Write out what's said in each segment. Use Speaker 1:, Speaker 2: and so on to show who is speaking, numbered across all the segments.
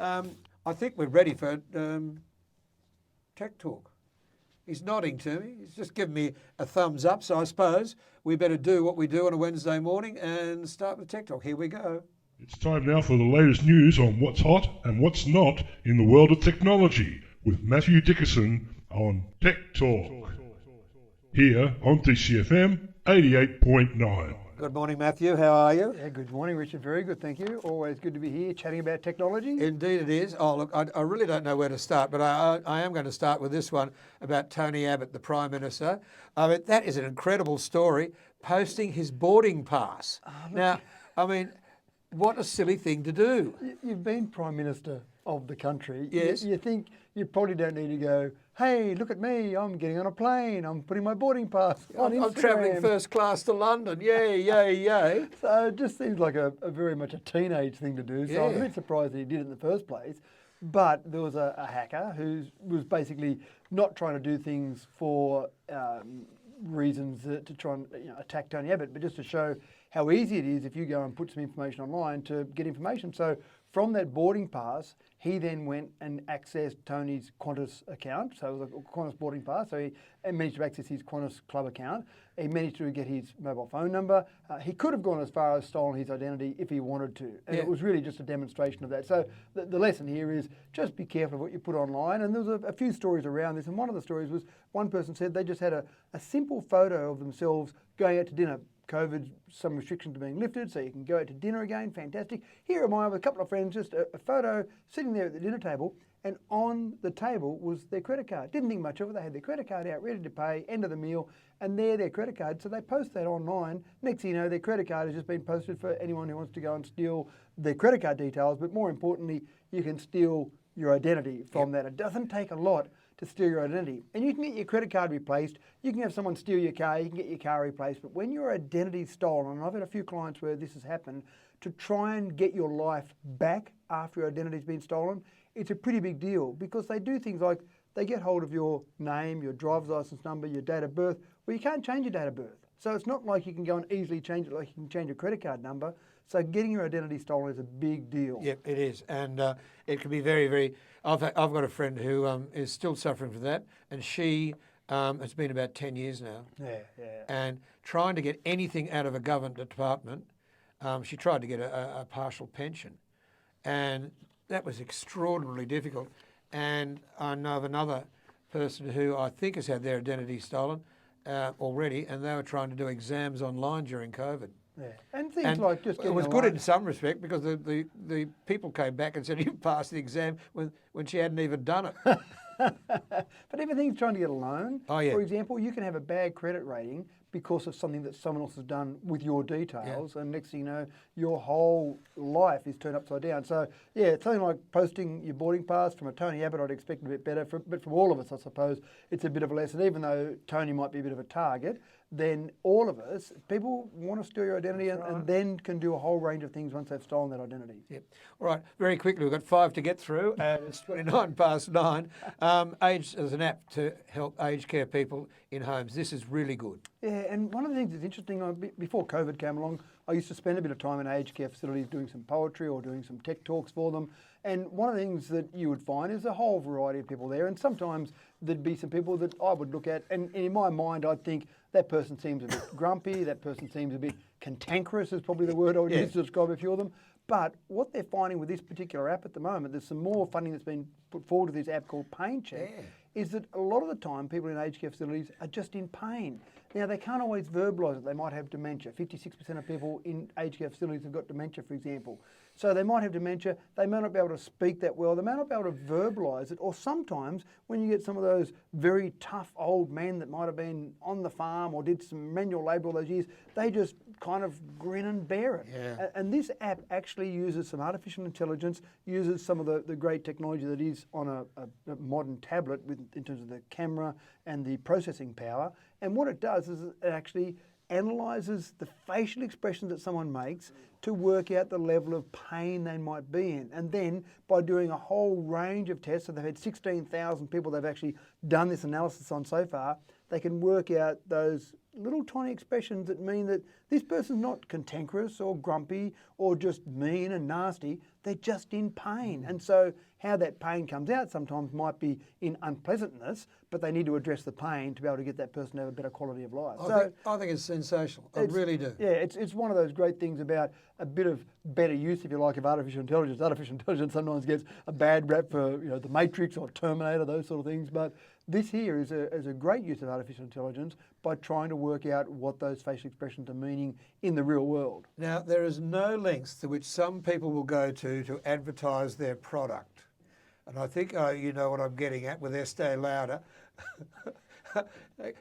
Speaker 1: I think we're ready for Tech Talk. He's nodding to me. He's just giving me a thumbs up. So I suppose we better do what we do on a Wednesday morning and start with Tech Talk. Here we go.
Speaker 2: It's time now for the latest news on what's hot and what's not in the world of technology with Matthew Dickerson on Tech Talk. Here on TCFM 88.9.
Speaker 1: Good morning, Matthew. How are you?
Speaker 3: Yeah, good morning, Richard. Very good, thank you. Always good to be here chatting about technology.
Speaker 1: Indeed it is. Oh, look, I really don't know where to start, but I am going to start with this one about Tony Abbott, the Prime Minister. I mean, that is an incredible story, posting his boarding pass. Now, I mean, what a silly thing to do.
Speaker 3: You've been Prime Minister of the country.
Speaker 1: Yes.
Speaker 3: You think you probably don't need to go, hey, look at me, I'm getting on a plane, I'm putting my boarding pass on Instagram.
Speaker 1: I'm travelling first class to London. Yay, yay, yay.
Speaker 3: So it just seems like a very much a teenage thing to do. So I was a bit surprised that he did it in the first place. But there was a hacker who was basically not trying to do things for reasons to try and attack Tony Abbott, but just to show how easy it is if you go and put some information online to get information. So from that boarding pass, he then went and accessed Tony's Qantas account. So it was a Qantas boarding pass. So he managed to access his Qantas club account. He managed to get his mobile phone number. He could have gone as far as stolen his identity if he wanted to. And it was really just a demonstration of that. So the lesson here is just be careful of what you put online. And there was a few stories around this. And one of the stories was one person said they just had a simple photo of themselves going out to dinner. COVID, some restrictions are being lifted, so you can go out to dinner again, fantastic. Here am I with a couple of friends, just a photo sitting there at the dinner table, and on the table was their credit card. Didn't think much of it, they had their credit card out, ready to pay, end of the meal, and their credit card. So they post that online. Next thing you know, their credit card has just been posted for anyone who wants to go and steal their credit card details, but more importantly, you can steal your identity from that. It doesn't take a lot to steal your identity. And you can get your credit card replaced, you can have someone steal your car, you can get your car replaced, but when your identity's stolen, and I've had a few clients where this has happened, to try and get your life back after your identity's been stolen, it's a pretty big deal because they do things like they get hold of your name, your driver's license number, your date of birth. Well, you can't change your date of birth. So it's not like you can go and easily change it like you can change your credit card number. So getting your identity stolen is a big deal.
Speaker 1: Yep, it is. And it can be very, very... I've got a friend who is still suffering from that, and she has been about 10 years now.
Speaker 3: Yeah.
Speaker 1: And trying to get anything out of a government department, she tried to get a partial pension. And that was extraordinarily difficult. And I know of another person who I think has had their identity stolen already, and they were trying to do exams online during COVID.
Speaker 3: Yeah. And things like just
Speaker 1: it was good in some respect because the people came back and said you passed the exam when she hadn't even done it.
Speaker 3: But everything's trying to get a loan.
Speaker 1: Oh, yeah.
Speaker 3: For example, you can have a bad credit rating because of something that someone else has done with your details, and next thing you know, your whole life is turned upside down. So, yeah, something like posting your boarding pass from a Tony Abbott, I'd expect a bit better, but from all of us, I suppose, it's a bit of a lesson. Even though Tony might be a bit of a target, then all of us, people want to steal your identity and then can do a whole range of things once they've stolen that identity.
Speaker 1: Yep. All right, very quickly, we've got 5 to get through, and it's 29 past 9. Age as an app to help aged care people in homes. This is really good.
Speaker 3: Yeah, and one of the things that's interesting, before COVID came along, I used to spend a bit of time in aged care facilities doing some poetry or doing some tech talks for them. And one of the things that you would find is a whole variety of people there. And sometimes there'd be some people that I would look at, and in my mind, I'd think that person seems a bit grumpy, that person seems a bit cantankerous is probably the word I would use to describe a few of them. But what they're finding with this particular app at the moment, there's some more funding that's been put forward to this app called Pain Check, is that a lot of the time people in aged care facilities are just in pain. Now, they can't always verbalise it. They might have dementia. 56% of people in aged care facilities have got dementia, for example. So they might have dementia. They may not be able to speak that well. They may not be able to verbalise it. Or sometimes when you get some of those very tough old men that might have been on the farm or did some manual labour all those years, they just kind of grin and bear it.
Speaker 1: Yeah.
Speaker 3: And this app actually uses some artificial intelligence, uses some of the great technology that is on a modern tablet in terms of the camera and the processing power. And what it does is it actually analyses the facial expressions that someone makes to work out the level of pain they might be in. And then by doing a whole range of tests, so they've had 16,000 people they've actually done this analysis on so far, they can work out those little tiny expressions that mean that this person's not cantankerous or grumpy or just mean and nasty. they're just in pain. And so how that pain comes out sometimes might be in unpleasantness, but they need to address the pain to be able to get that person to have a better quality of life.
Speaker 1: I think it's sensational. I really do.
Speaker 3: Yeah, it's one of those great things about a bit of better use, if you like, of artificial intelligence. Artificial intelligence sometimes gets a bad rap for the Matrix or Terminator, those sort of things, but this here is a great use of artificial intelligence by trying to work out what those facial expressions are meaning in the real world.
Speaker 1: Now, there is no lengths to which some people will go to advertise their product. And I think you know what I'm getting at with Estee Lauder.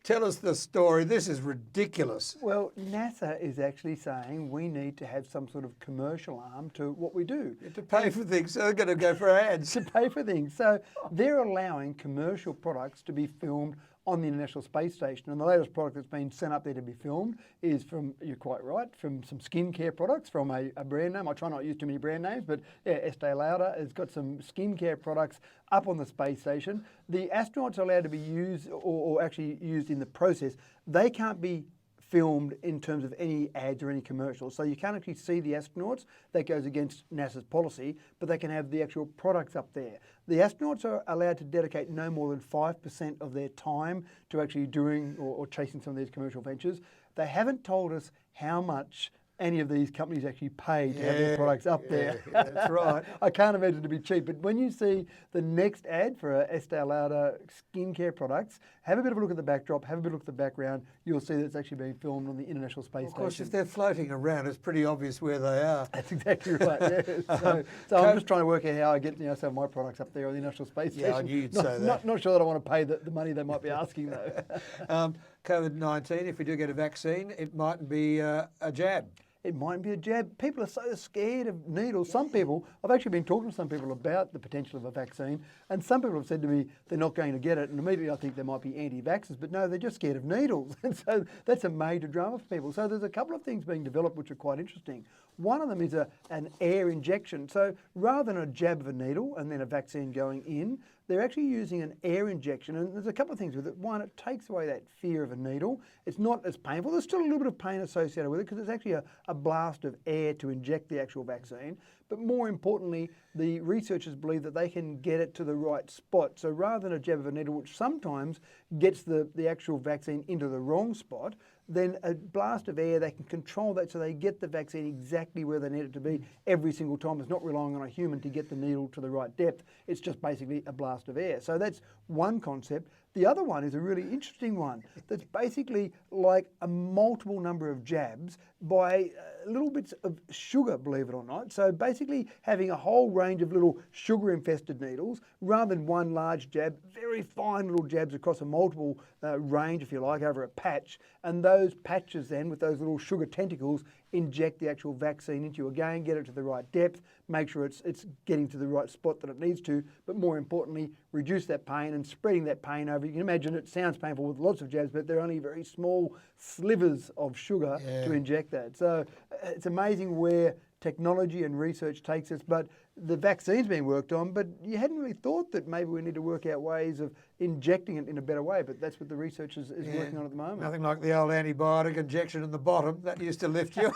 Speaker 1: Tell us the story. This is ridiculous.
Speaker 3: Well, NASA is actually saying we need to have some sort of commercial arm to what we do.
Speaker 1: To pay for things, so they're going to go for ads.
Speaker 3: To pay for things. So they're allowing commercial products to be filmed on the International Space Station. And the latest product that's been sent up there to be filmed is from, you're quite right, from some skincare products from a brand name. I try not to use too many brand names, but yeah, Estee Lauder has got some skincare products up on the space station. The astronauts are allowed to be used or actually used in the process. They can't be filmed in terms of any ads or any commercials. So you can't actually see the astronauts. That goes against NASA's policy, but they can have the actual products up there. The astronauts are allowed to dedicate no more than 5% of their time to actually doing or chasing some of these commercial ventures. They haven't told us how much any of these companies actually pay to have their products up there.
Speaker 1: Yeah, that's right.
Speaker 3: I can't imagine it to be cheap, but when you see the next ad for Estee Lauder skincare products, have a bit of a look at the backdrop, have a bit of a look at the background, you'll see that it's actually being filmed on the International Space Station.
Speaker 1: Of course, if they're floating around, it's pretty obvious where they are.
Speaker 3: That's exactly right, yeah. So I'm just trying to work out how I get some of my products up there on the International Space Station.
Speaker 1: Yeah, I knew you'd say that.
Speaker 3: Not sure that I want to pay the money they might be asking, though.
Speaker 1: COVID-19, if we do get a vaccine, it mightn't be a jab.
Speaker 3: It might be a jab. People are so scared of needles. Some people, I've actually been talking to some people about the potential of a vaccine, and some people have said to me they're not going to get it, and immediately I think they might be anti-vaxxers, but no, they're just scared of needles. And so that's a major drama for people. So there's a couple of things being developed which are quite interesting. One of them is an air injection. So rather than a jab of a needle and then a vaccine going in, they're actually using an air injection, and there's a couple of things with it. One, it takes away that fear of a needle. It's not as painful. There's still a little bit of pain associated with it because it's actually a blast of air to inject the actual vaccine. But more importantly, the researchers believe that they can get it to the right spot. So rather than a jab of a needle, which sometimes gets the actual vaccine into the wrong spot, then a blast of air, they can control that so they get the vaccine exactly where they need it to be every single time. It's not relying on a human to get the needle to the right depth. It's just basically a blast of air. So that's one concept. The other one is a really interesting one that's basically like a multiple number of jabs by little bits of sugar, believe it or not. So basically having a whole range of little sugar-infested needles rather than one large jab, very fine little jabs across a multiple range, if you like, over a patch. And those patches then, with those little sugar tentacles, inject the actual vaccine into you again, get it to the right depth, make sure it's getting to the right spot that it needs to, but more importantly, reduce that pain and spreading that pain over. You can imagine it sounds painful with lots of jabs, but they're only very small slivers of sugar to inject that. So it's amazing where technology and research takes us, but the vaccine's being worked on, but you hadn't really thought that maybe we need to work out ways of injecting it in a better way, but that's what the research is working on at the moment.
Speaker 1: Nothing like the old antibiotic injection in the bottom. That used to lift you.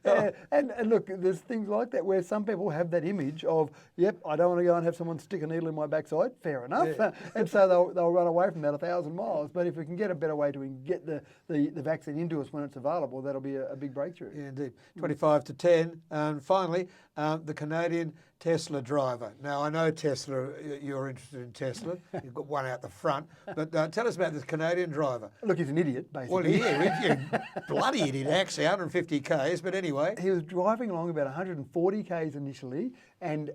Speaker 3: Yeah, and look, there's things like that where some people have that image of, yep, I don't want to go and have someone stick a needle in my backside. Fair enough. Yeah. And so they'll run away from that 1,000 miles. But if we can get a better way to get the vaccine into us when it's available, that'll be a big breakthrough.
Speaker 1: Yeah, indeed. 25 to 10. And finally, the Canadian Tesla driver. Now, I know Tesla, you're interested in Tesla. You've got one out the front. But tell us about this Canadian driver.
Speaker 3: Look, he's an idiot, basically.
Speaker 1: Well, yeah, bloody idiot, actually, 150 Ks. But anyway.
Speaker 3: He was driving along about 140 Ks initially and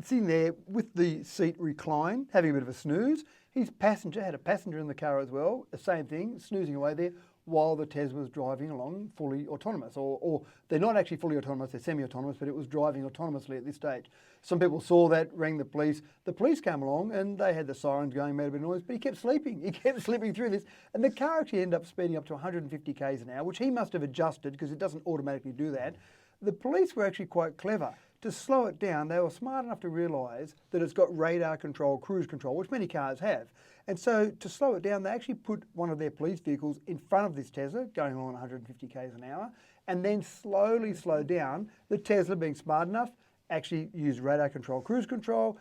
Speaker 3: sitting there with the seat reclined, having a bit of a snooze. His passenger had a passenger in the car as well, the same thing, snoozing away there, while the Tesla was driving along fully autonomous. Or they're not actually fully autonomous, they're semi-autonomous, but it was driving autonomously at this stage. Some people saw that, rang the police. The police came along and they had the sirens going, made a bit of noise, but he kept sleeping. He kept slipping through this. And the car actually ended up speeding up to 150 Ks an hour, which he must have adjusted because it doesn't automatically do that. The police were actually quite clever. To slow it down, they were smart enough to realise that it's got radar control, cruise control, which many cars have. And so to slow it down, they actually put one of their police vehicles in front of this Tesla, going along 150 Ks an hour, and then slowly slow down. The Tesla, being smart enough, actually used radar control, cruise control,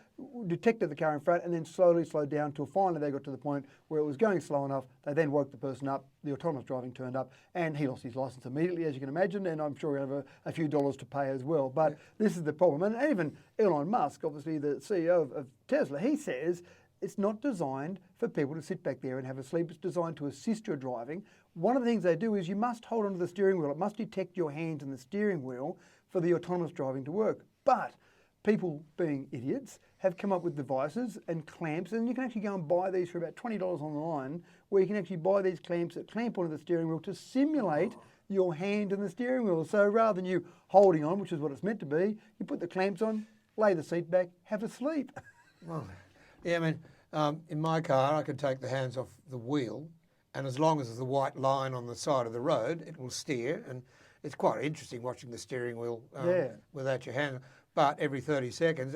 Speaker 3: detected the car in front, and then slowly slowed down till finally they got to the point where it was going slow enough. They then woke the person up, the autonomous driving turned up, and he lost his license immediately, as you can imagine, and I'm sure he'll have a few dollars to pay as well. But this is the problem. And even Elon Musk, obviously the CEO of Tesla, he says it's not designed for people to sit back there and have a sleep. It's designed to assist your driving. One of the things they do is you must hold onto the steering wheel. It must detect your hands in the steering wheel for the autonomous driving to work. But people, being idiots, have come up with devices and clamps, and you can actually go and buy these for about $20 online, where you can actually buy these clamps that clamp onto the steering wheel to simulate your hand in the steering wheel. So rather than you holding on, which is what it's meant to be, you put the clamps on, lay the seat back, have a sleep.
Speaker 1: Well, yeah, I mean, in my car, I can take the hands off the wheel, and as long as there's a white line on the side of the road, it will steer. And it's quite interesting watching the steering wheel without your hand. But every 30 seconds,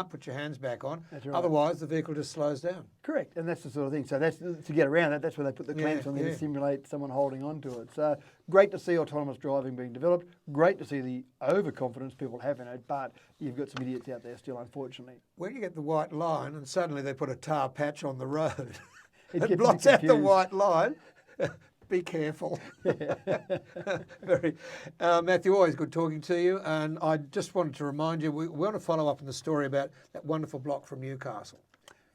Speaker 1: put your hands back on.
Speaker 3: That's right.
Speaker 1: Otherwise, the vehicle just slows down.
Speaker 3: Correct, and that's the sort of thing. So that's to get around that. That's where they put the clamps on there to simulate someone holding on to it. So great to see autonomous driving being developed. Great to see the overconfidence people have in it. But you've got some idiots out there still, unfortunately.
Speaker 1: When you get the white line and suddenly they put a tar patch on the road,
Speaker 3: It
Speaker 1: it
Speaker 3: gets
Speaker 1: blots
Speaker 3: you
Speaker 1: out the
Speaker 3: confused.
Speaker 1: white line. Be careful. Very, Matthew, always good talking to you. And I just wanted to remind you, we want to follow up on the story about that wonderful block from Newcastle.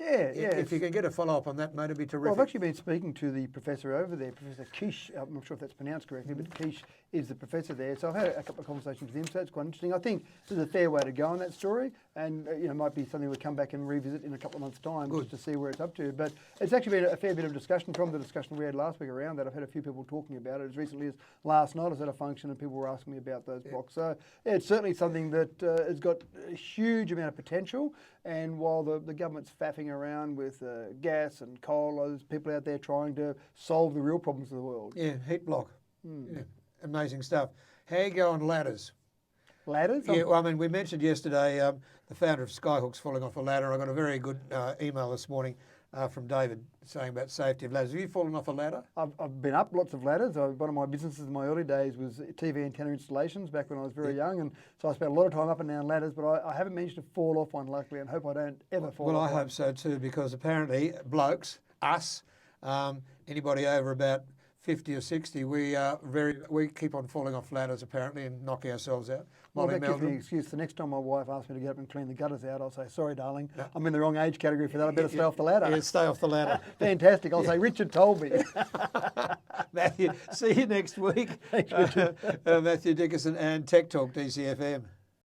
Speaker 3: Yeah.
Speaker 1: If you can get a follow up on that, mate, it'd be terrific.
Speaker 3: Well, I've actually been speaking to the professor over there, Professor Kish. I'm not sure if that's pronounced correctly, but Kish is the professor there. So I've had a couple of conversations with him, so it's quite interesting. I think there's a fair way to go on that story, and might be something we'll come back and revisit in a couple of months' time just to see where it's up to. But it's actually been a fair bit of discussion from the discussion we had last week around that. I've had a few people talking about it as recently as last night. I was at a function and people were asking me about those blocks. So it's certainly something that has got a huge amount of potential. And while the government's faffing around with gas and coal, there's people out there trying to solve the real problems of the world.
Speaker 1: Yeah, heat block. Yeah, amazing stuff. How you go on ladders?
Speaker 3: Ladders?
Speaker 1: Yeah, well, I mean, we mentioned yesterday the founder of Skyhook's falling off a ladder. I got a very good email this morning from David saying about safety of ladders. Have you fallen off a ladder?
Speaker 3: I've been up lots of ladders. One of my businesses in my early days was TV antenna installations back when I was very young, and so I spent a lot of time up and down ladders, but I haven't managed to fall off one, luckily, and hope I don't ever fall off
Speaker 1: Well, I
Speaker 3: one.
Speaker 1: hope so too, because apparently blokes, us, anybody over about 50 or 60, we keep on falling off ladders apparently and knocking ourselves out.
Speaker 3: Well,
Speaker 1: Molly
Speaker 3: that gives me an
Speaker 1: Meldrum.
Speaker 3: excuse. The next time my wife asks me to get up and clean the gutters out, I'll say, sorry, darling, I'm in the wrong age category for that. I better stay off the ladder.
Speaker 1: Yeah, stay off the ladder.
Speaker 3: Fantastic. I'll say, Richard told me.
Speaker 1: Matthew, see you next week.
Speaker 3: Thanks, Richard.
Speaker 1: Matthew Dickerson and Tech Talk DCFM.